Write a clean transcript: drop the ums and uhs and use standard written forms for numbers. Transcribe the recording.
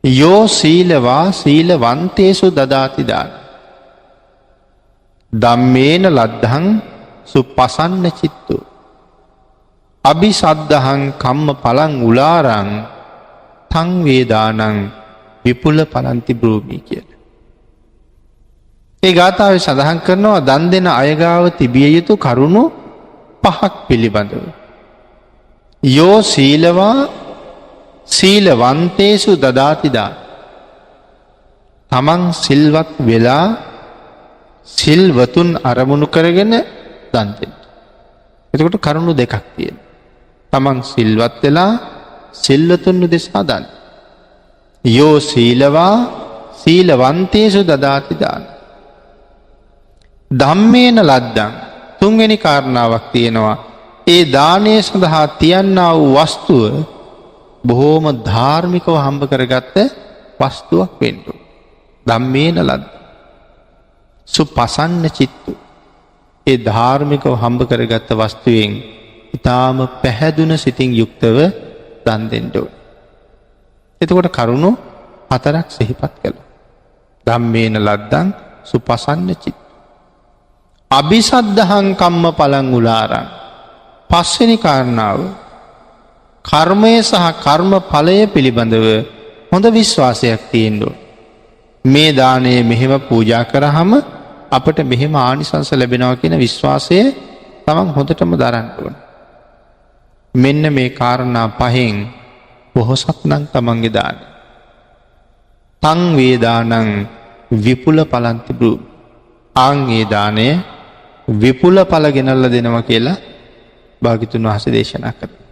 යෝ සීලවා සීලවන්තේසු දදාති දාන. ධම්මේන ලද්ධං සුප්පසන්න චිත්තෝ. අභිසද්ධහං කම්ම පලං උලාරං තං වේදානං විපුල පලන්ති බ්‍රූමි කියල. ඒ ගාථාවේ සඳහන් කරනවා දන් දෙන අයගාව තිබිය යුතු කරුණු 5ක් පිළිබඳව. යෝ සීලවා සීලවන්තේසු දදාති දාන. තමන් සිල්වත් වෙලා සිල්වතුන් අරමුණු කරගෙන දන් දෙන්න. එතකොට කරුණු දෙකක් තියෙනවා. තමන් සිල්වත් වෙලා සිල්වතුන් උදෙසා දන්. යෝ සීලවා සීලවන්තේසු දදාති දාන. ධම්මේන ලද්දං තුන්වෙනි කාරණාවක් තියෙනවා. ඒ දානය සඳහා තියන්නා වූ වස්තුව බොහෝම ධාර්මිකව හම්බ කරගත්ත වස්තුවක් වෙන්න ඕන. ධම්මේන ලද්දං සුපසන්න චිත්තු. ඒ ධාර්මිකව හම්බ කරගත්ත වස්තුවෙන් ඊටාම පැහැදුන සිතින් යුක්තව දන් දෙන්න ඕන. එතකොට කරුණු 4ක් සිහිපත් කළා. ධම්මේන ලද්දං සුපසන්න චිත්තු. අභිසද්ධහං කම්ම පලං උලාරං. පස්වෙනි කාරණාව කර්මය සහ කර්ම ඵලය පිළිබඳව හොඳ විශ්වාසයක් තියෙන්න ඕන. මේ දාණය මෙහෙම පූජා කරාම අපට මෙහෙම ආනිසංස ලැබෙනවා කියන විශ්වාසය තමන් හොඳටම දරන්න ඕන. මෙන්න මේ කාරණා 5න් බොහෝසත් නම් තමන්ගේ දාන. තං වේදානං විපුල පලන්ති බ්‍රූ. ආන්ගේ දාණය විපුල ඵල ගෙනල්ලා දෙනවා කියලා භාග්‍යතුන් වහන්සේ දේශනා කළා.